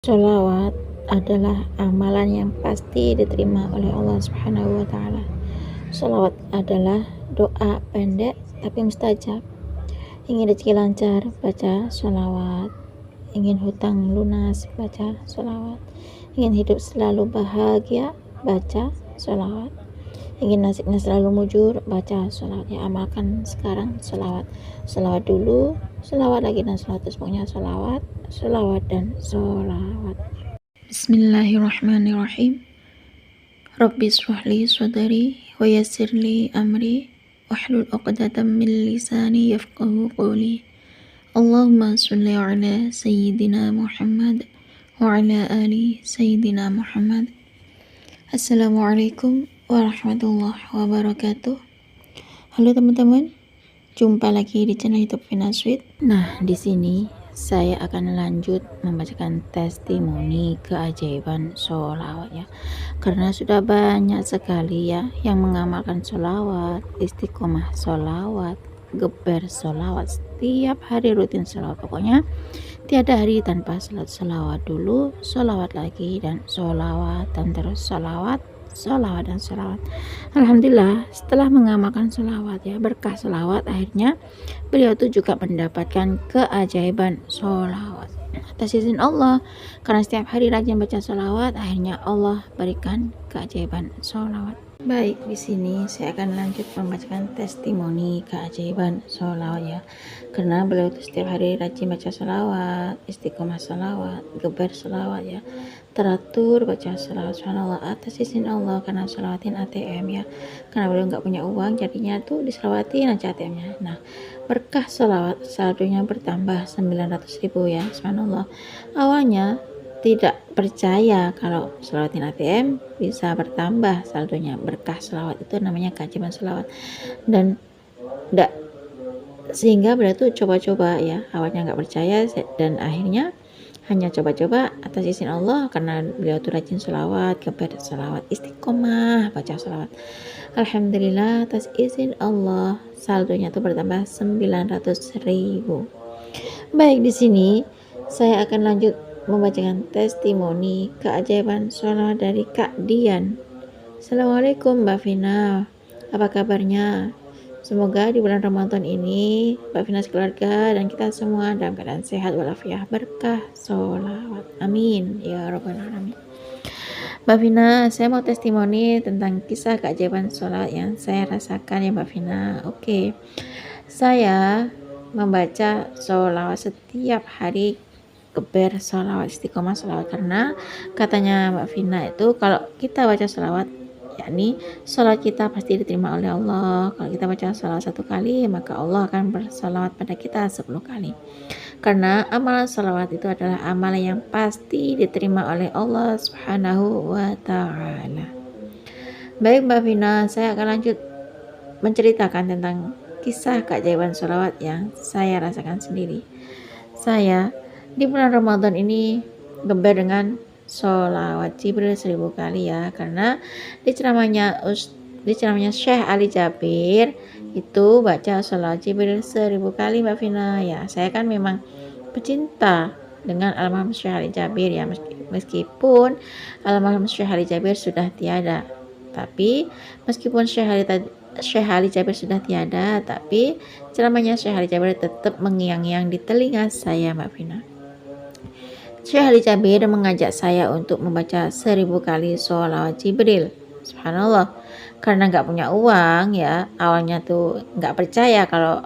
Sholawat adalah amalan yang pasti diterima oleh Allah Subhanahu wa Ta'ala. Sholawat adalah doa pendek tapi mustajab. Ingin rezeki lancar, baca sholawat. Ingin hutang lunas, baca sholawat. Ingin hidup selalu bahagia, baca sholawat. Ingin nasibnya selalu mujur, baca sholawat. Ya, amalkan sekarang sholawat. Sholawat dulu, sholawat lagi, dan sholawat. Semuanya sholawat, sholawat, dan sholawat. Bismillahirrahmanirrahim. Rabbi shrahli sadri wa yassirli amri wahlul 'uqdatam min lisani yafqahu qawli. Allahumma sholli ala sayyidina Muhammad wa ala ali sayyidina Muhammad. Assalamualaikum warahmatullahi wabarakatuh. Halo teman-teman, jumpa lagi di channel YouTube Vina Sweet. Nah, di sini saya akan lanjut membacakan testimoni keajaiban sholawat ya. Karena sudah banyak sekali ya yang mengamalkan sholawat, istiqomah sholawat, geber sholawat, setiap hari rutin sholawat. Pokoknya tiada hari tanpa sholawat dulu, sholawat lagi, dan sholawat, dan terus sholawat, sholawat, dan sholawat. Alhamdulillah, setelah mengamalkan sholawat ya, berkah sholawat, akhirnya beliau tuh juga mendapatkan keajaiban sholawat atas izin Allah. Karena setiap hari rajin baca sholawat, akhirnya Allah berikan keajaiban sholawat. Baik, di sini saya akan lanjut membacakan testimoni keajaiban sholawat ya. Karena beliau itu setiap hari rajin baca sholawat, istiqomah sholawat, geber sholawat ya, teratur baca sholawat. Subhanallah, atas izin Allah, karena sholawatin ATM ya. Karena beliau nggak punya uang, jadinya tuh diselawatin aja ATM-nya. Nah, berkah sholawat saldonya bertambah 900.000 ya. Subhanallah, awalnya tidak percaya kalau sholawatin ATM bisa bertambah saldonya. Berkah sholawat itu namanya keajaiban sholawat, dan enggak, sehingga beliau tuh coba-coba ya. Awalnya nggak percaya, dan akhirnya hanya coba-coba atas izin Allah. Karena beliau tuh rajin sholawat, kepada sholawat, istiqomah baca sholawat. Alhamdulillah, atas izin Allah saldonya tuh bertambah 900.000. Baik, di sini saya akan lanjut membacakan testimoni keajaiban sholawat dari Kak Dian. Assalamualaikum Mbak Vina, apa kabarnya? Semoga di bulan Ramadan ini Mbak Vina sekeluarga dan kita semua dalam keadaan sehat walafiat, berkah sholawat, amin ya rabbal alamin. Mbak Vina, saya mau testimoni tentang kisah keajaiban sholawat yang saya rasakan ya Mbak Vina. Oke, saya membaca sholawat setiap hari, geber sholawat, istiqomah sholawat. Karena katanya Mbak Vina itu kalau kita baca sholawat, yakni sholawat kita pasti diterima oleh Allah. Kalau kita baca sholawat 1 kali, maka Allah akan bersolawat pada kita 10 kali. Karena amalan sholawat itu adalah amalan yang pasti diterima oleh Allah Subhanahu wa Ta'ala. Baik Mbak Vina, saya akan lanjut menceritakan tentang kisah keajaiban sholawat yang saya rasakan sendiri. Saya di bulan Ramadan ini geber dengan sholawat Jibril 1000 kali ya. Karena di ceramahnya Syekh Ali Jabir itu baca sholawat Jibril 1000 kali Mbak Vina ya. Saya kan memang pecinta dengan almarhum Syekh Ali Jabir ya. Meskipun almarhum Syekh Ali Jabir sudah tiada, tapi meskipun Syekh Ali Jabir sudah tiada, tapi ceramahnya Syekh Ali Jabir tetap mengiang-iang di telinga saya Mbak Vina. Syekh Ali Jabir mengajak saya untuk membaca 1000 kali sholawat Jibril. Subhanallah, karena nggak punya uang ya, awalnya tuh nggak percaya kalau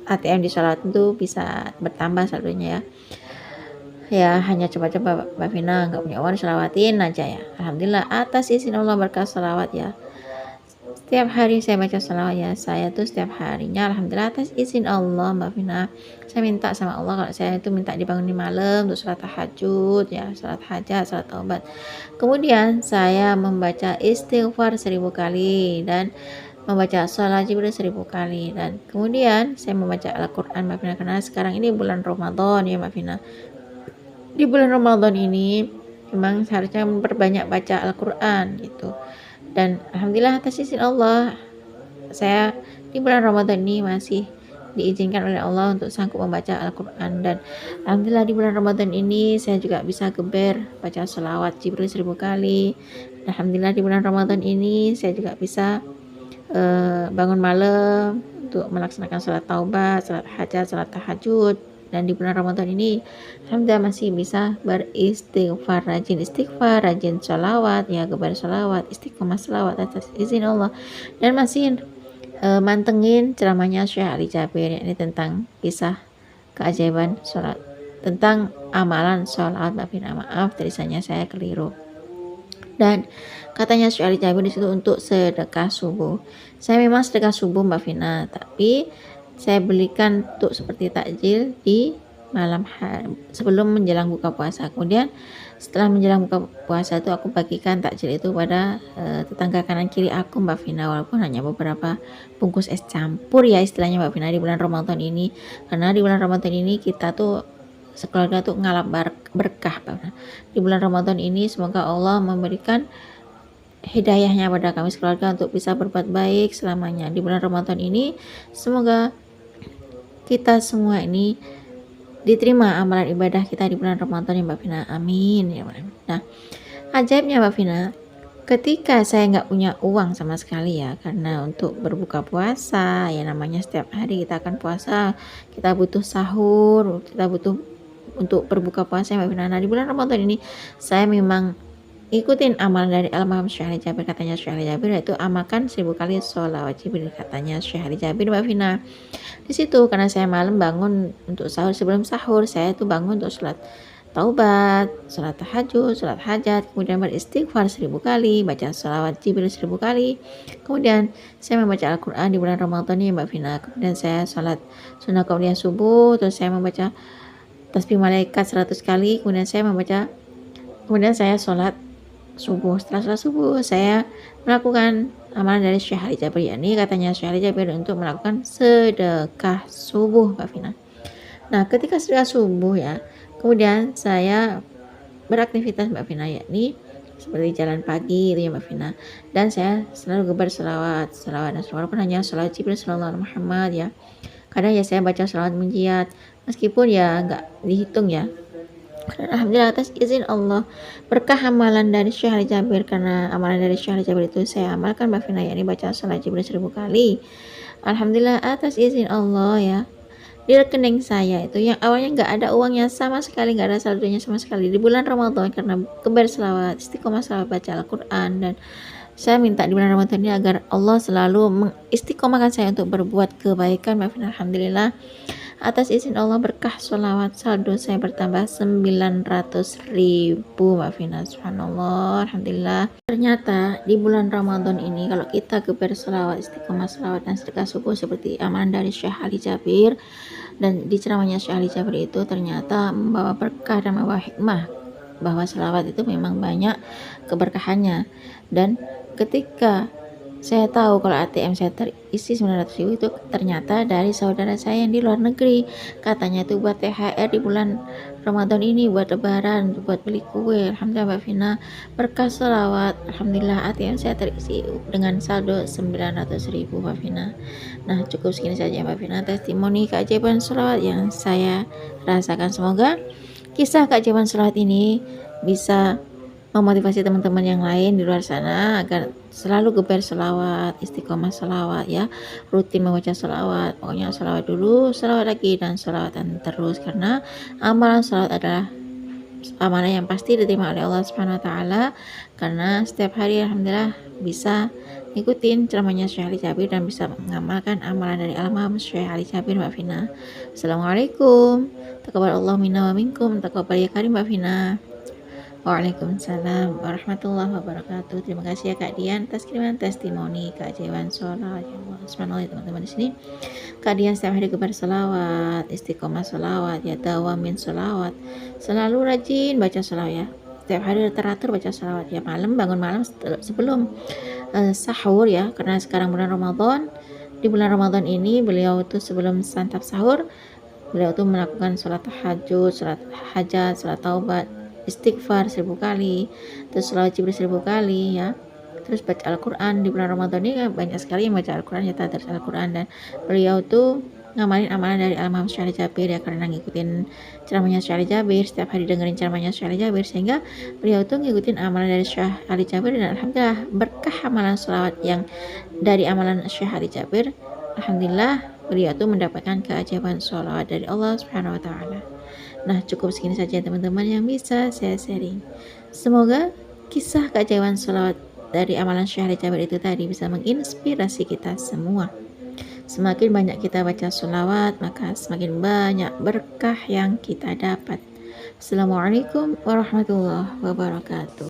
ATM di sholawat itu bisa bertambah saldonya ya. Ya, hanya coba-coba Mbak Vina, nggak punya uang, sholawatin aja ya. Alhamdulillah, atas izin Allah berkah sholawat ya. Setiap hari saya baca sholawat ya. Saya tuh setiap harinya alhamdulillah atas izin Allah Mbak Vina. Saya minta sama Allah, kalau saya itu minta dibangunin malam untuk sholat tahajud ya, sholat hajat, sholat taubat. Kemudian saya membaca istighfar 1000 kali dan membaca sholat Jibril 1000 kali. Dan kemudian saya membaca Al-Quran Mbak Vina. Karena sekarang ini bulan Ramadan ya Mbak Vina. Di bulan Ramadan ini memang seharusnya memperbanyak baca Al-Quran gitu. Dan alhamdulillah atas izin Allah, saya di bulan Ramadan ini masih diizinkan oleh Allah untuk sanggup membaca Al-Quran. Dan alhamdulillah di bulan Ramadan ini saya juga bisa geber baca sholawat Jibril 1000 kali. Alhamdulillah di bulan Ramadan ini saya juga bisa bangun malam untuk melaksanakan sholat taubat, sholat hajat, sholat tahajud. Dan di bulan Ramadan ini alhamdulillah masih bisa beristighfar, rajin sholawat ya, gebar sholawat, istiqomah sholawat atas izin Allah. Dan masih mantengin ceramahnya Syekh Ali Jabir, yakni tentang kisah keajaiban sholat, tentang amalan sholat. Maaf tulisannya saya keliru. Dan katanya Syekh Ali Jabir di situ untuk sedekah subuh. Saya memang sedekah subuh Mbak Vina, tapi saya belikan untuk seperti takjil di malam hari sebelum menjelang buka puasa. Kemudian setelah menjelang buka puasa itu aku bagikan takjil itu pada tetangga kanan kiri aku Mbak Vina, walaupun hanya beberapa bungkus es campur ya istilahnya Mbak Vina di bulan Ramadan ini. Karena di bulan Ramadan ini kita tuh sekeluarga tuh ngalap berkah Mbak Vina. Di bulan Ramadan ini semoga Allah memberikan hidayahnya pada kami sekeluarga untuk bisa berbuat baik selamanya. Di bulan Ramadan ini semoga kita semua ini diterima amalan ibadah kita di bulan Ramadan ya Mbak Vina, amin ya Mbak. Nah, ajaibnya Mbak Vina, ketika saya nggak punya uang sama sekali ya, karena untuk berbuka puasa ya namanya setiap hari kita akan puasa, kita butuh sahur, kita butuh untuk berbuka puasa ya Mbak Vina. Nah di bulan Ramadan ini saya memang ikutin amalan dari almarhum Syekh Ali Jabir. Katanya Syekh Ali Jabir yaitu amalkan 1000 kali sholawat Jibril, katanya Syekh Ali Jabir Mbak Vina. Di situ karena saya malam bangun untuk sahur, sebelum sahur saya tuh bangun untuk sholat taubat, sholat tahajud, sholat hajat, kemudian beristighfar 1000 kali, baca sholawat Jibril 1000 kali. Kemudian saya membaca Al-Quran di bulan Ramadan ini Mbak Vina. Kemudian saya sholat sunnah qabliyah subuh, terus saya membaca tasbih malaikat 100 kali. Kemudian saya sholat subuh. Setelah sholat subuh saya melakukan amalan dari Syekh Ali Jabir, yakni katanya Syekh Ali Jabir untuk melakukan sedekah subuh Mbak Vina. Nah ketika sedekah subuh ya, kemudian saya beraktivitas Mbak Vina, yakni seperti jalan pagi itu ya Mbak Vina. Dan saya selalu gebar selawat dan walaupun hanya selawat Jibril sallallahu alaihi Muhammad ya. Kadang ya saya baca selawat munjiat meskipun ya nggak dihitung ya. Alhamdulillah atas izin Allah, berkah amalan dari Syekh Ali Jabir, karena amalan dari Syekh Ali Jabir itu saya amalkan Mbak Vina, yakni baca salat Jibril 1000 kali. Alhamdulillah atas izin Allah ya, di rekening saya itu yang awalnya nggak ada uangnya sama sekali, nggak ada saldonya sama sekali di bulan Ramadan, karena kebar selawat, istiqomah selawat baca Al-Quran. Dan saya minta di bulan Ramadan ini agar Allah selalu mengistiqomahkan saya untuk berbuat kebaikan Mbak Vina. Alhamdulillah atas izin Allah berkah sholawat saldo saya bertambah 900.000 Mbak Vina, subhanallah, alhamdulillah. Ternyata di bulan Ramadan ini kalau kita geber sholawat, istiqomah sholawat dan sedekah subuh seperti amalan dari Syekh Ali Jabir, dan di ceramahnya Syekh Ali Jabir itu ternyata membawa berkah dan membawa hikmah bahwa sholawat itu memang banyak keberkahannya. Dan ketika saya tahu kalau ATM saya terisi 900.000 itu ternyata dari saudara saya yang di luar negeri. Katanya itu buat THR di bulan Ramadan ini, buat lebaran, buat beli kue. Alhamdulillah Mbak Vina, berkah sholawat, alhamdulillah ATM saya terisi dengan saldo 900.000 Mbak Vina. Nah cukup segini saja Mbak Vina testimoni keajaiban sholawat yang saya rasakan. Semoga kisah keajaiban sholawat ini bisa memotivasi teman-teman yang lain di luar sana agar selalu geber selawat, istiqomah selawat ya, rutin membaca selawat. Pokoknya selawat dulu, selawat lagi, dan selawatan terus, karena amalan selawat adalah amalan yang pasti diterima oleh Allah Subhanahu wa taala. Karena setiap hari alhamdulillah bisa ngikutin ceramahnya Syekh Ali Jabir dan bisa mengamalkan amalan dari almarhum Syekh Ali Jabir Mbak Vina. Assalamualaikum. Taqabbalallahu minna wa minkum. Taqabbal ya karim Mbak Vina. Waalaikumsalam warahmatullahi wabarakatuh. Terima kasih ya Kak Dian atas kiriman testimoni keajaiban sholat. Ya Allah, subhanallah teman-teman di sini. Kak Dian setiap hari gebar sholawat, istiqomah sholawat, ya dawamin sholawat. Selalu rajin baca sholawat ya. Setiap hari teratur baca sholawat ya, bangun malam sebelum sahur ya. Karena sekarang bulan Ramadan. Di bulan Ramadan ini beliau itu sebelum santap sahur, beliau tuh melakukan sholat tahajud, sholat hajat, sholat taubat, istighfar 1000 kali, terus sholawat Jibril 1000 kali ya, terus baca Al-Quran. Di bulan Ramadan ini banyak sekali yang baca Al-Quran ya, tadarus Al-Quran. Dan beliau tuh ngamalin amalan dari Al-Imam Syekh Ali Jabir ya, karena ngikutin ceramahnya Syekh Ali Jabir, setiap hari dengerin ceramahnya Syekh Ali Jabir, sehingga beliau tuh ngikutin amalan dari Syekh Ali Jabir, dan alhamdulillah berkah amalan sholawat yang dari amalan Syekh Ali Jabir, alhamdulillah beliau tuh mendapatkan keajaiban sholawat dari Allah Subhanahu wa taala. Nah, cukup segini saja teman-teman yang bisa saya sharing. Semoga kisah keajaiban sholawat dari amalan Syekh Ali Jabir itu tadi bisa menginspirasi kita semua. Semakin banyak kita baca sholawat, maka semakin banyak berkah yang kita dapat. Assalamualaikum warahmatullahi wabarakatuh.